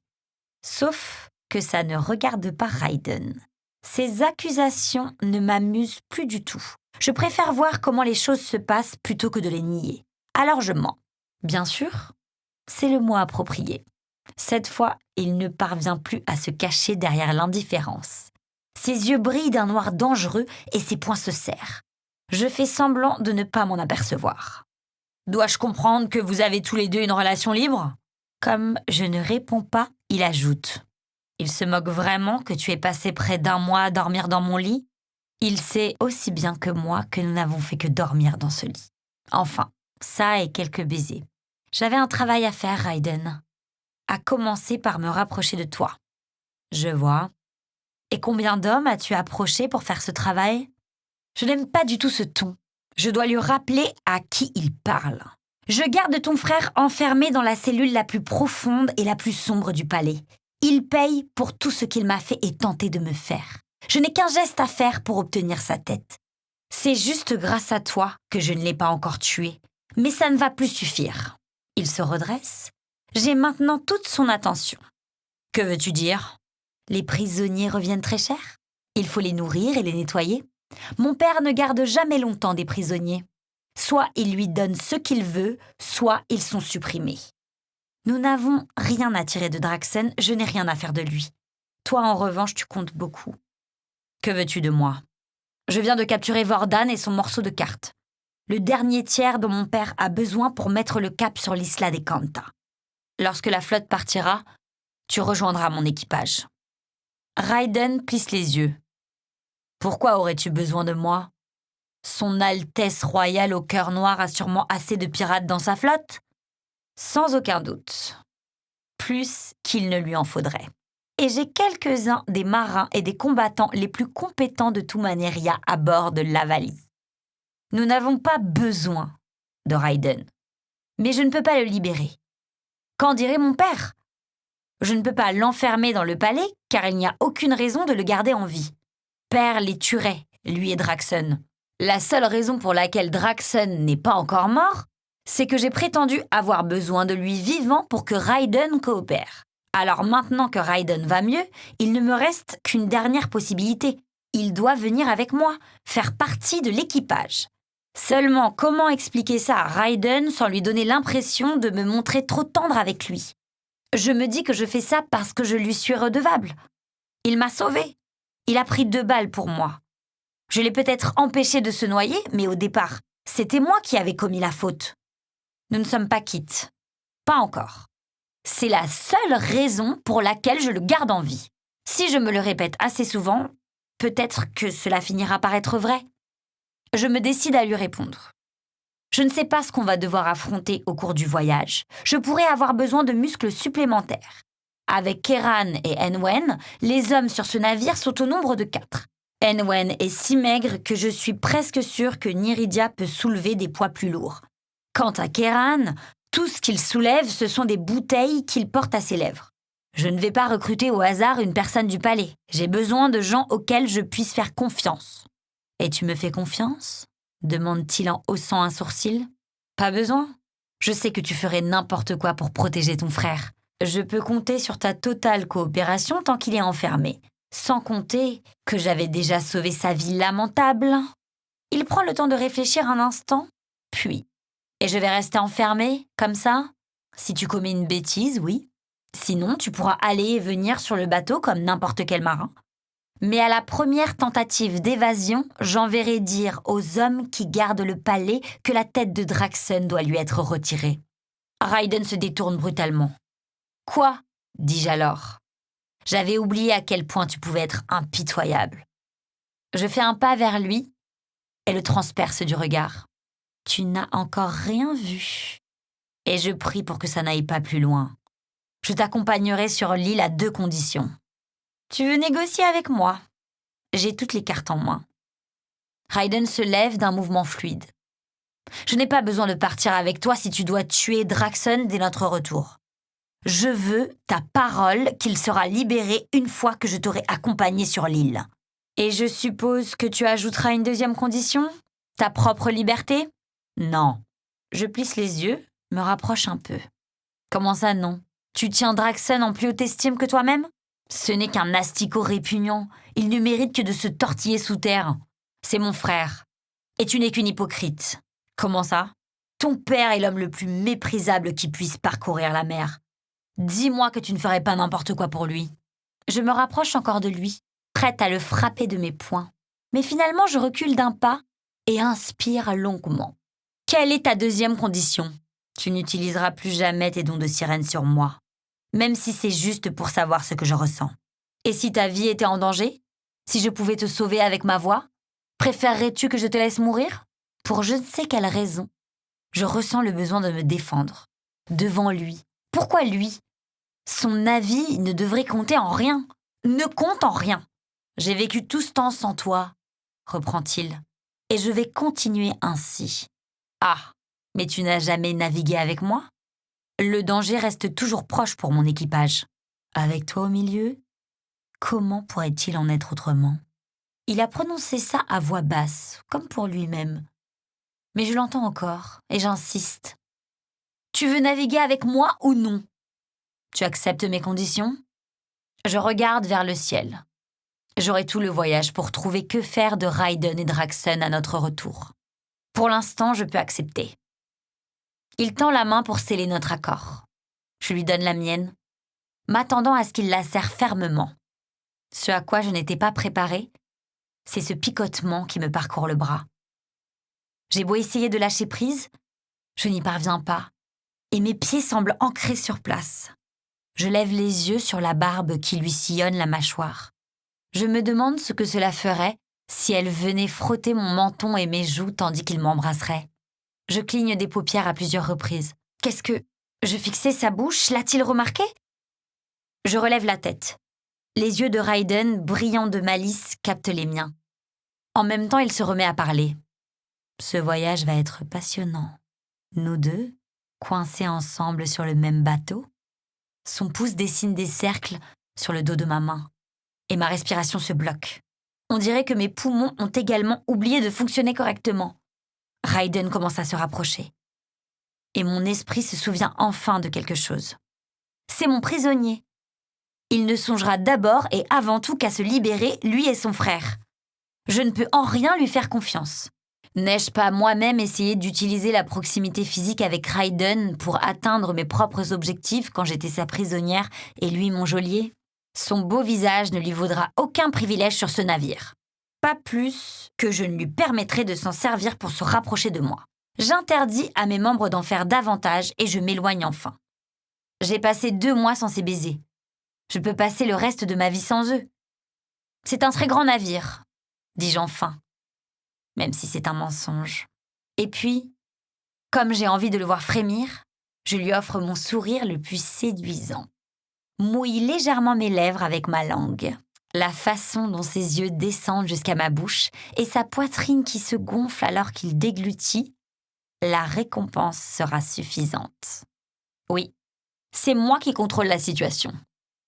Sauf que ça ne regarde pas Ryden. Ces accusations ne m'amusent plus du tout. Je préfère voir comment les choses se passent plutôt que de les nier. Alors je mens. Bien sûr, c'est le mot approprié. Cette fois, il ne parvient plus à se cacher derrière l'indifférence. Ses yeux brillent d'un noir dangereux et ses poings se serrent. Je fais semblant de ne pas m'en apercevoir. Dois-je comprendre que vous avez tous les deux une relation libre? Comme je ne réponds pas, il ajoute. Il se moque vraiment que tu aies passé près d'1 mois à dormir dans mon lit? Il sait aussi bien que moi que nous n'avons fait que dormir dans ce lit. Enfin, ça et quelques baisers. J'avais un travail à faire, Ryden. À commencer par me rapprocher de toi. Je vois. Et combien d'hommes as-tu approché pour faire ce travail? Je n'aime pas du tout ce ton. Je dois lui rappeler à qui il parle. Je garde ton frère enfermé dans la cellule la plus profonde et la plus sombre du palais. Il paye pour tout ce qu'il m'a fait et tenté de me faire. Je n'ai qu'un geste à faire pour obtenir sa tête. C'est juste grâce à toi que je ne l'ai pas encore tué. Mais ça ne va plus suffire. Il se redresse. J'ai maintenant toute son attention. Que veux-tu dire? Les prisonniers reviennent très cher. Il faut les nourrir et les nettoyer. Mon père ne garde jamais longtemps des prisonniers. Soit il lui donne ce qu'il veut, soit ils sont supprimés. Nous n'avons rien à tirer de Draxen, je n'ai rien à faire de lui. Toi, en revanche, tu comptes beaucoup. Que veux-tu de moi? Je viens de capturer Vordan et son morceau de carte. Le dernier tiers dont mon père a besoin pour mettre le cap sur l'Isla des Kanta. Lorsque la flotte partira, tu rejoindras mon équipage. Ryden plisse les yeux. Pourquoi aurais-tu besoin de moi? Son Altesse royale au cœur noir a sûrement assez de pirates dans sa flotte? Sans aucun doute. Plus qu'il ne lui en faudrait. Et j'ai quelques-uns des marins et des combattants les plus compétents de tout Maneria à bord de l'Avali. Nous n'avons pas besoin de Ryden. Mais je ne peux pas le libérer. Qu'en dirait mon père? Je ne peux pas l'enfermer dans le palais car il n'y a aucune raison de le garder en vie. Père les tuerait, lui et Draxen. La seule raison pour laquelle Draxen n'est pas encore mort, c'est que j'ai prétendu avoir besoin de lui vivant pour que Ryden coopère. Alors maintenant que Ryden va mieux, il ne me reste qu'une dernière possibilité. Il doit venir avec moi, faire partie de l'équipage. Seulement, comment expliquer ça à Ryden sans lui donner l'impression de me montrer trop tendre avec lui? Je me dis que je fais ça parce que je lui suis redevable. Il m'a sauvée. Il a pris 2 balles pour moi. Je l'ai peut-être empêché de se noyer, mais au départ, c'était moi qui avais commis la faute. Nous ne sommes pas quittes. Pas encore. C'est la seule raison pour laquelle je le garde en vie. Si je me le répète assez souvent, peut-être que cela finira par être vrai. Je me décide à lui répondre. Je ne sais pas ce qu'on va devoir affronter au cours du voyage. Je pourrais avoir besoin de muscles supplémentaires. Avec Keran et Enwen, les hommes sur ce navire sont au nombre de 4. Enwen est si maigre que je suis presque sûre que Nyridia peut soulever des poids plus lourds. Quant à Keran, tout ce qu'il soulève, ce sont des bouteilles qu'il porte à ses lèvres. Je ne vais pas recruter au hasard une personne du palais. J'ai besoin de gens auxquels je puisse faire confiance. Et tu me fais confiance? Demande-t-il en haussant un sourcil. Pas besoin. Je sais que tu ferais n'importe quoi pour protéger ton frère. Je peux compter sur ta totale coopération tant qu'il est enfermé. Sans compter que j'avais déjà sauvé sa vie lamentable. Il prend le temps de réfléchir un instant, puis... Et je vais rester enfermé, comme ça? Si tu commets une bêtise, oui. Sinon, tu pourras aller et venir sur le bateau comme n'importe quel marin. Mais à la première tentative d'évasion, j'enverrai dire aux hommes qui gardent le palais que la tête de Draxen doit lui être retirée. Ryden se détourne brutalement. « Quoi ?» dis-je alors. J'avais oublié à quel point tu pouvais être impitoyable. Je fais un pas vers lui et le transperce du regard. Tu n'as encore rien vu. Et je prie pour que ça n'aille pas plus loin. Je t'accompagnerai sur l'île à 2 conditions. Tu veux négocier avec moi? J'ai toutes les cartes en main. Ryden se lève d'un mouvement fluide. Je n'ai pas besoin de partir avec toi si tu dois tuer Draxen dès notre retour. Je veux ta parole qu'il sera libéré une fois que je t'aurai accompagné sur l'île. Et je suppose que tu ajouteras une deuxième condition ? Ta propre liberté ? Non. Je plisse les yeux, me rapproche un peu. Comment ça, non ? Tu tiens Draxon en plus haute estime que toi-même ? Ce n'est qu'un asticot répugnant. Il ne mérite que de se tortiller sous terre. C'est mon frère. Et tu n'es qu'une hypocrite. Comment ça ? Ton père est l'homme le plus méprisable qui puisse parcourir la mer. Dis-moi que tu ne ferais pas n'importe quoi pour lui. Je me rapproche encore de lui, prête à le frapper de mes poings. Mais finalement, je recule d'un pas et inspire longuement. Quelle est ta deuxième condition ? Tu n'utiliseras plus jamais tes dons de sirène sur moi, même si c'est juste pour savoir ce que je ressens. Et si ta vie était en danger ? Si je pouvais te sauver avec ma voix ? Préférerais-tu que je te laisse mourir ? Pour je ne sais quelle raison, je ressens le besoin de me défendre. Devant lui. Pourquoi lui ? Son avis ne devrait compter en rien. Ne compte en rien. J'ai vécu tout ce temps sans toi, reprend-il. Et je vais continuer ainsi. Ah, mais tu n'as jamais navigué avec moi ? Le danger reste toujours proche pour mon équipage. Avec toi au milieu ? Comment pourrait-il en être autrement ? Il a prononcé ça à voix basse, comme pour lui-même. Mais je l'entends encore, et j'insiste. Tu veux naviguer avec moi ou non ? Tu acceptes mes conditions ? Je regarde vers le ciel. J'aurai tout le voyage pour trouver que faire de Raiden et Draxon à notre retour. Pour l'instant, je peux accepter. Il tend la main pour sceller notre accord. Je lui donne la mienne, m'attendant à ce qu'il la serre fermement. Ce à quoi je n'étais pas préparée, c'est ce picotement qui me parcourt le bras. J'ai beau essayer de lâcher prise, je n'y parviens pas, et mes pieds semblent ancrés sur place. Je lève les yeux sur la barbe qui lui sillonne la mâchoire. Je me demande ce que cela ferait si elle venait frotter mon menton et mes joues tandis qu'il m'embrasserait. Je cligne des paupières à plusieurs reprises. Qu'est-ce que... Je fixais sa bouche, l'a-t-il remarqué ? Je relève la tête. Les yeux de Raiden, brillants de malice, captent les miens. En même temps, il se remet à parler. Ce voyage va être passionnant. Nous deux, coincés ensemble sur le même bateau. Son pouce dessine des cercles sur le dos de ma main. Et ma respiration se bloque. On dirait que mes poumons ont également oublié de fonctionner correctement. Raiden commence à se rapprocher. Et mon esprit se souvient enfin de quelque chose. C'est mon prisonnier. Il ne songera d'abord et avant tout qu'à se libérer, lui et son frère. Je ne peux en rien lui faire confiance. N'ai-je pas moi-même essayé d'utiliser la proximité physique avec Raiden pour atteindre mes propres objectifs quand j'étais sa prisonnière et lui mon geôlier ? Son beau visage ne lui vaudra aucun privilège sur ce navire. Pas plus que je ne lui permettrai de s'en servir pour se rapprocher de moi. J'interdis à mes membres d'en faire davantage et je m'éloigne enfin. J'ai passé 2 mois sans ces baisers. Je peux passer le reste de ma vie sans eux. C'est un très grand navire, dis-je enfin, même si c'est un mensonge. Et puis, comme j'ai envie de le voir frémir, je lui offre mon sourire le plus séduisant. Mouille légèrement mes lèvres avec ma langue. La façon dont ses yeux descendent jusqu'à ma bouche et sa poitrine qui se gonfle alors qu'il déglutit, la récompense sera suffisante. Oui, c'est moi qui contrôle la situation.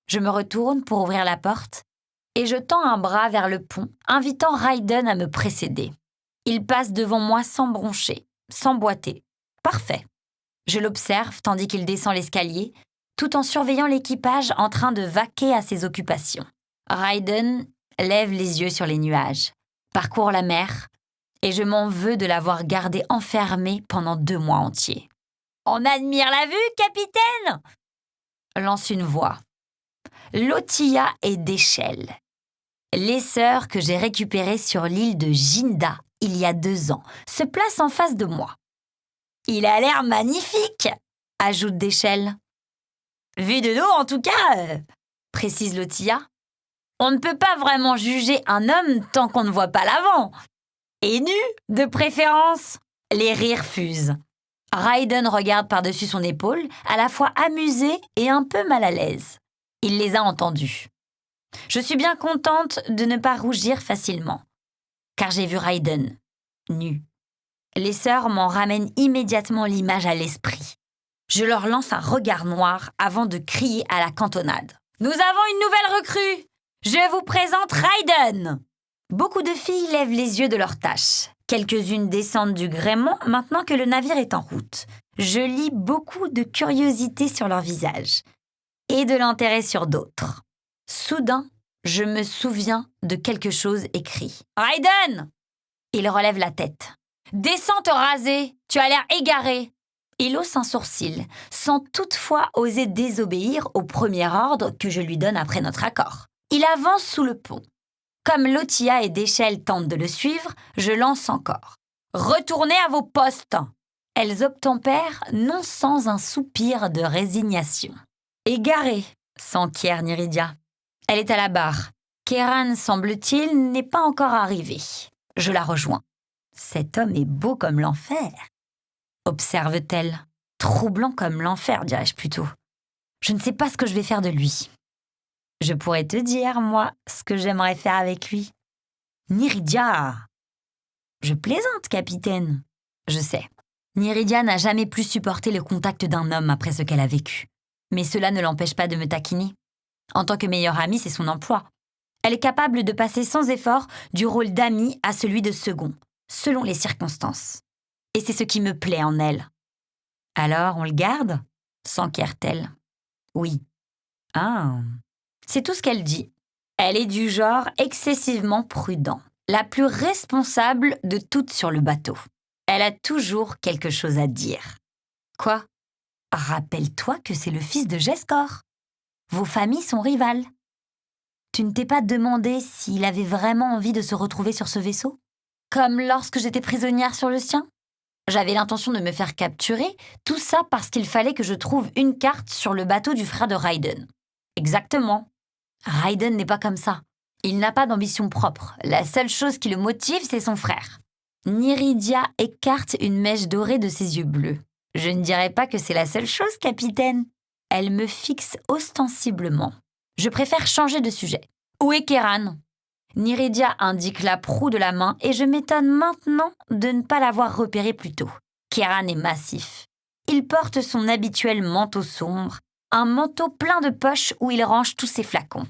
Je me retourne pour ouvrir la porte et je tends un bras vers le pont, invitant Raiden à me précéder. Il passe devant moi sans broncher, sans boiter. Parfait. Je l'observe tandis qu'il descend l'escalier, tout en surveillant l'équipage en train de vaquer à ses occupations. Raiden lève les yeux sur les nuages, parcourt la mer, et je m'en veux de l'avoir gardé enfermé pendant 2 mois entiers. « On admire la vue, capitaine !» lance une voix. Lottia et Deschelles, les sœurs que j'ai récupérées sur l'île de Jinda il y a 2 ans, se placent en face de moi. « Il a l'air magnifique !» ajoute Deschelles. « Vu de dos, en tout cas, précise Lottia. On ne peut pas vraiment juger un homme tant qu'on ne voit pas l'avant. Et nu, de préférence. » Les rires fusent. Raiden regarde par-dessus son épaule, à la fois amusé et un peu mal à l'aise. Il les a entendus. Je suis bien contente de ne pas rougir facilement, car j'ai vu Raiden, nu. Les sœurs m'en ramènent immédiatement l'image à l'esprit. Je leur lance un regard noir avant de crier à la cantonade. « Nous avons une nouvelle recrue ! Je vous présente Raiden !» Beaucoup de filles lèvent les yeux de leurs tâches. Quelques-unes descendent du gréement maintenant que le navire est en route. Je lis beaucoup de curiosité sur leur visage et de l'intérêt sur d'autres. Soudain, je me souviens de quelque chose écrit. « Raiden !» Il relève la tête. « Descends te raser, tu as l'air égaré !» Il hausse un sourcil, sans toutefois oser désobéir au premier ordre que je lui donne après notre accord. Il avance sous le pont. Comme Lotia et Deschelles tentent de le suivre, je lance encore. « Retournez à vos postes !» Elles obtempèrent non sans un soupir de résignation. « Égarée !» s'enquiert Niridia. Elle est à la barre. Kéran, semble-t-il, n'est pas encore arrivé. Je la rejoins. « Cet homme est beau comme l'enfer !» observe-t-elle. Troublant comme l'enfer, dirais-je plutôt. Je ne sais pas ce que je vais faire de lui. Je pourrais te dire, moi, ce que j'aimerais faire avec lui. Niridia! Je plaisante, capitaine. Je sais. Niridia n'a jamais plus supporté le contact d'un homme après ce qu'elle a vécu. Mais cela ne l'empêche pas de me taquiner. En tant que meilleure amie, c'est son emploi. Elle est capable de passer sans effort du rôle d'amie à celui de second, selon les circonstances. Et c'est ce qui me plaît en elle. Alors, on le garde ? S'enquiert-elle. Oui. Ah. C'est tout ce qu'elle dit. Elle est du genre excessivement prudent, la plus responsable de toutes sur le bateau. Elle a toujours quelque chose à dire. Quoi ? Rappelle-toi que c'est le fils de Jescor. Vos familles sont rivales. Tu ne t'es pas demandé s'il avait vraiment envie de se retrouver sur ce vaisseau ? Comme lorsque j'étais prisonnière sur le sien ? J'avais l'intention de me faire capturer, tout ça parce qu'il fallait que je trouve une carte sur le bateau du frère de Raiden. Exactement. Raiden n'est pas comme ça. Il n'a pas d'ambition propre. La seule chose qui le motive, c'est son frère. Niridia écarte une mèche dorée de ses yeux bleus. Je ne dirais pas que c'est la seule chose, capitaine. Elle me fixe ostensiblement. Je préfère changer de sujet. Où est Kéran ? Niridia indique la proue de la main et je m'étonne maintenant de ne pas l'avoir repéré plus tôt. Kéran est massif. Il porte son habituel manteau sombre, un manteau plein de poches où il range tous ses flacons.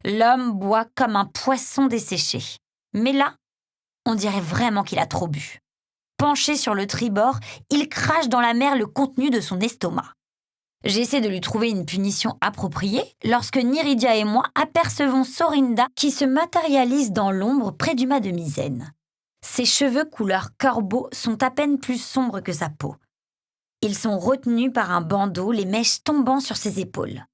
L'homme boit comme un poisson desséché. Mais là, on dirait vraiment qu'il a trop bu. Penché sur le tribord, il crache dans la mer le contenu de son estomac. J'essaie de lui trouver une punition appropriée lorsque Niridia et moi apercevons Sorinda qui se matérialise dans l'ombre près du mât de misaine. Ses cheveux couleur corbeau sont à peine plus sombres que sa peau. Ils sont retenus par un bandeau, les mèches tombant sur ses épaules.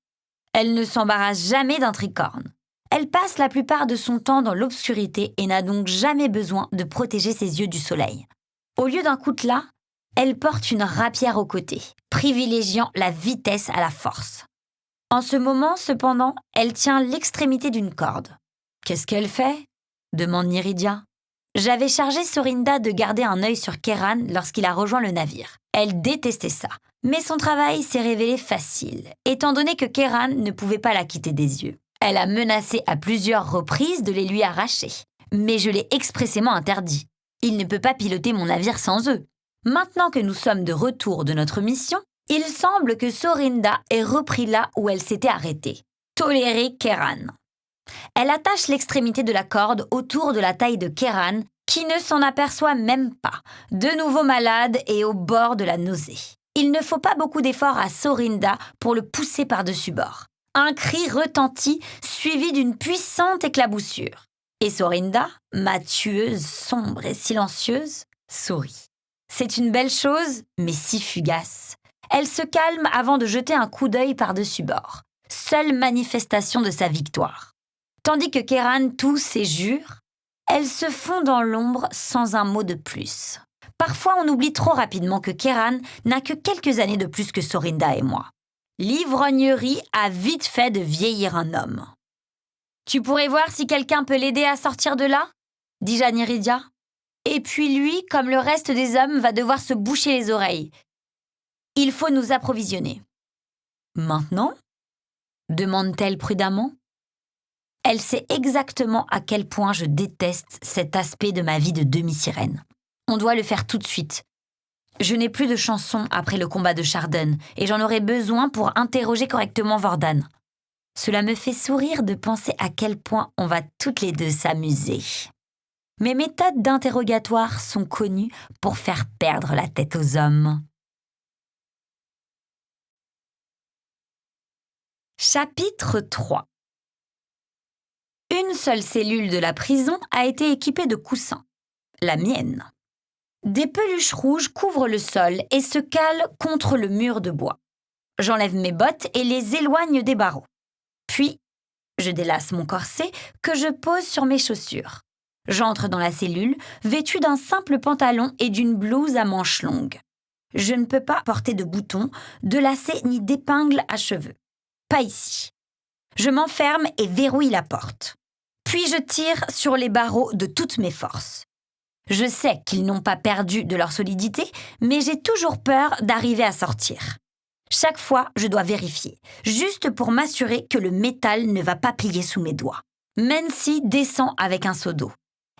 Elle ne s'embarrasse jamais d'un tricorne. Elle passe la plupart de son temps dans l'obscurité et n'a donc jamais besoin de protéger ses yeux du soleil. Au lieu d'un coutelas, elle porte une rapière au côté, privilégiant la vitesse à la force. En ce moment, cependant, elle tient l'extrémité d'une corde. « Qu'est-ce qu'elle fait ?» demande Niridia. J'avais chargé Sorinda de garder un œil sur Kéran lorsqu'il a rejoint le navire. Elle détestait ça, mais son travail s'est révélé facile, étant donné que Kéran ne pouvait pas la quitter des yeux. Elle a menacé à plusieurs reprises de les lui arracher, mais je l'ai expressément interdit. Il ne peut pas piloter mon navire sans eux. Maintenant que nous sommes de retour de notre mission, il semble que Sorinda ait repris là où elle s'était arrêtée. Tolérer Kéran. Elle attache l'extrémité de la corde autour de la taille de Kéran, qui ne s'en aperçoit même pas, de nouveau malade et au bord de la nausée. Il ne faut pas beaucoup d'efforts à Sorinda pour le pousser par-dessus bord. Un cri retentit, suivi d'une puissante éclaboussure. Et Sorinda, ma tueuse sombre et silencieuse, sourit. C'est une belle chose, mais si fugace. Elle se calme avant de jeter un coup d'œil par-dessus bord. Seule manifestation de sa victoire. Tandis que Kéran tousse et jure, elle se fond dans l'ombre sans un mot de plus. Parfois, on oublie trop rapidement que Kéran n'a que quelques années de plus que Sorinda et moi. L'ivrognerie a vite fait de vieillir un homme. « Tu pourrais voir si quelqu'un peut l'aider à sortir de là ?» dis-je à Niridia. Et puis lui, comme le reste des hommes, va devoir se boucher les oreilles. Il faut nous approvisionner. « Maintenant ?» demande-t-elle prudemment. Elle sait exactement à quel point je déteste cet aspect de ma vie de demi-sirène. On doit le faire tout de suite. Je n'ai plus de chansons après le combat de Chardon et j'en aurai besoin pour interroger correctement Vordan. Cela me fait sourire de penser à quel point on va toutes les deux s'amuser. Mes méthodes d'interrogatoire sont connues pour faire perdre la tête aux hommes. Chapitre 3. Une seule cellule de la prison a été équipée de coussins, la mienne. Des peluches rouges couvrent le sol et se calent contre le mur de bois. J'enlève mes bottes et les éloigne des barreaux. Puis, je délace mon corset que je pose sur mes chaussures. J'entre dans la cellule, vêtue d'un simple pantalon et d'une blouse à manches longues. Je ne peux pas porter de boutons, de lacets ni d'épingles à cheveux. Pas ici. Je m'enferme et verrouille la porte. Puis je tire sur les barreaux de toutes mes forces. Je sais qu'ils n'ont pas perdu de leur solidité, mais j'ai toujours peur d'arriver à sortir. Chaque fois, je dois vérifier, juste pour m'assurer que le métal ne va pas plier sous mes doigts. Mency descend avec un seau d'eau.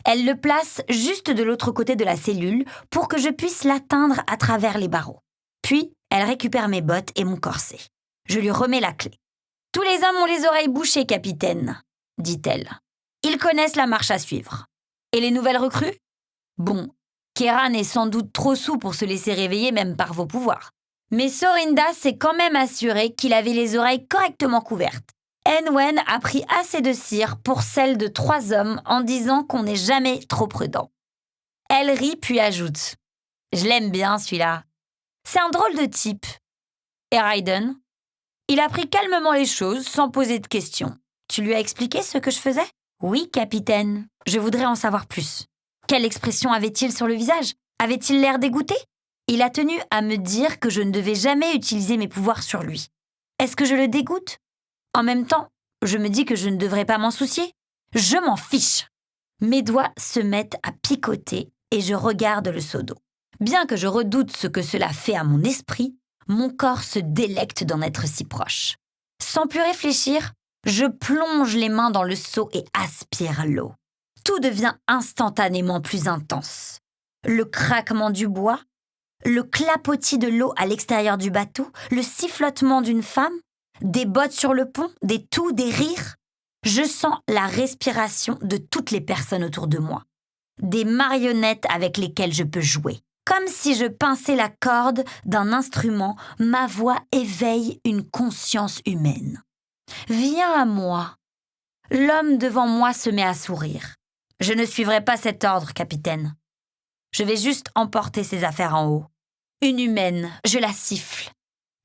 Elle le place juste de l'autre côté de la cellule pour que je puisse l'atteindre à travers les barreaux. Puis, elle récupère mes bottes et mon corset. Je lui remets la clé. « Tous les hommes ont les oreilles bouchées, capitaine, » dit-elle. « Ils connaissent la marche à suivre. Et les nouvelles recrues ? Bon, Kéran est sans doute trop saoul pour se laisser réveiller même par vos pouvoirs. Mais Sorinda s'est quand même assuré qu'il avait les oreilles correctement couvertes. Enwen a pris assez de cire pour celle de 3 hommes en disant qu'on n'est jamais trop prudent. » Elle rit puis ajoute « Je l'aime bien celui-là. C'est un drôle de type. » Et Raiden ? Il a pris calmement les choses sans poser de questions. Tu lui as expliqué ce que je faisais ? Oui, capitaine. Je voudrais en savoir plus. Quelle expression avait-il sur le visage ? Avait-il l'air dégoûté ? Il a tenu à me dire que je ne devais jamais utiliser mes pouvoirs sur lui. Est-ce que je le dégoûte ? En même temps, je me dis que je ne devrais pas m'en soucier. Je m'en fiche. Mes doigts se mettent à picoter et je regarde le seau d'eau. Bien que je redoute ce que cela fait à mon esprit, mon corps se délecte d'en être si proche. Sans plus réfléchir, je plonge les mains dans le seau et aspire l'eau. Tout devient instantanément plus intense. Le craquement du bois, le clapotis de l'eau à l'extérieur du bateau, le sifflotement d'une femme, des bottes sur le pont, des toux, des rires. Je sens la respiration de toutes les personnes autour de moi. Des marionnettes avec lesquelles je peux jouer. Comme si je pinçais la corde d'un instrument, ma voix éveille une conscience humaine. Viens à moi. L'homme devant moi se met à sourire. Je ne suivrai pas cet ordre, capitaine. Je vais juste emporter ses affaires en haut. Une humaine, je la siffle.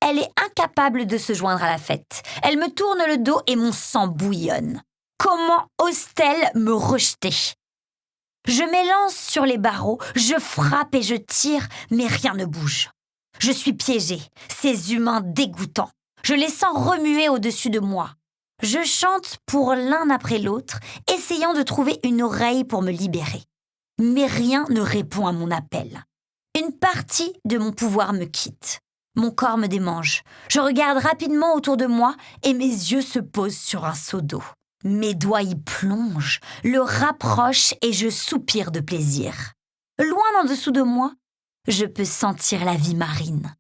Elle est incapable de se joindre à la fête. Elle me tourne le dos et mon sang bouillonne. Comment ose-t-elle me rejeter ? Je m'élance sur les barreaux, je frappe et je tire, mais rien ne bouge. Je suis piégée, ces humains dégoûtants. Je les sens remuer au-dessus de moi. Je chante pour l'un après l'autre, essayant de trouver une oreille pour me libérer. Mais rien ne répond à mon appel. Une partie de mon pouvoir me quitte. Mon corps me démange. Je regarde rapidement autour de moi et mes yeux se posent sur un seau d'eau. Mes doigts y plongent, le rapprochent et je soupire de plaisir. Loin en dessous de moi, je peux sentir la vie marine.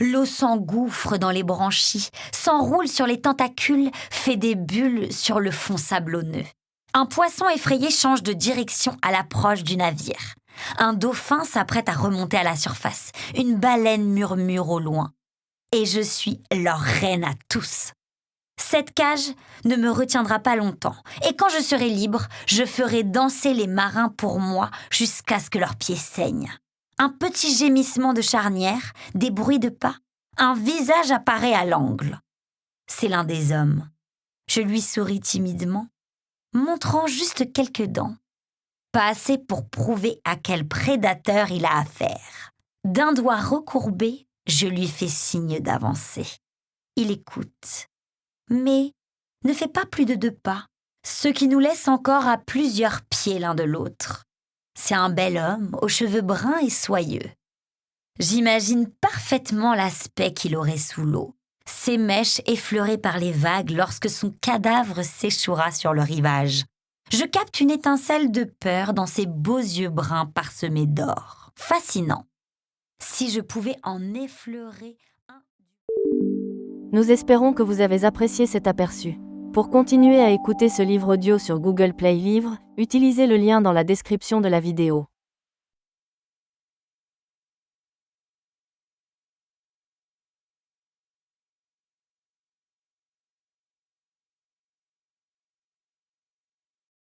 L'eau s'engouffre dans les branchies, s'enroule sur les tentacules, fait des bulles sur le fond sablonneux. Un poisson effrayé change de direction à l'approche du navire. Un dauphin s'apprête à remonter à la surface. Une baleine murmure au loin. Et je suis leur reine à tous. Cette cage ne me retiendra pas longtemps. Et quand je serai libre, je ferai danser les marins pour moi jusqu'à ce que leurs pieds saignent. Un petit gémissement de charnière, des bruits de pas. Un visage apparaît à l'angle. C'est l'un des hommes. Je lui souris timidement, montrant juste quelques dents. Pas assez pour prouver à quel prédateur il a affaire. D'un doigt recourbé, je lui fais signe d'avancer. Il écoute, mais ne fait pas plus de 2 pas, ce qui nous laisse encore à plusieurs pieds l'un de l'autre. C'est un bel homme, aux cheveux bruns et soyeux. J'imagine parfaitement l'aspect qu'il aurait sous l'eau, ses mèches effleurées par les vagues lorsque son cadavre s'échouera sur le rivage. Je capte une étincelle de peur dans ses beaux yeux bruns parsemés d'or. Fascinant. Si je pouvais en effleurer un... Nous espérons que vous avez apprécié cet aperçu. Pour continuer à écouter ce livre audio sur Google Play Livres, utilisez le lien dans la description de la vidéo.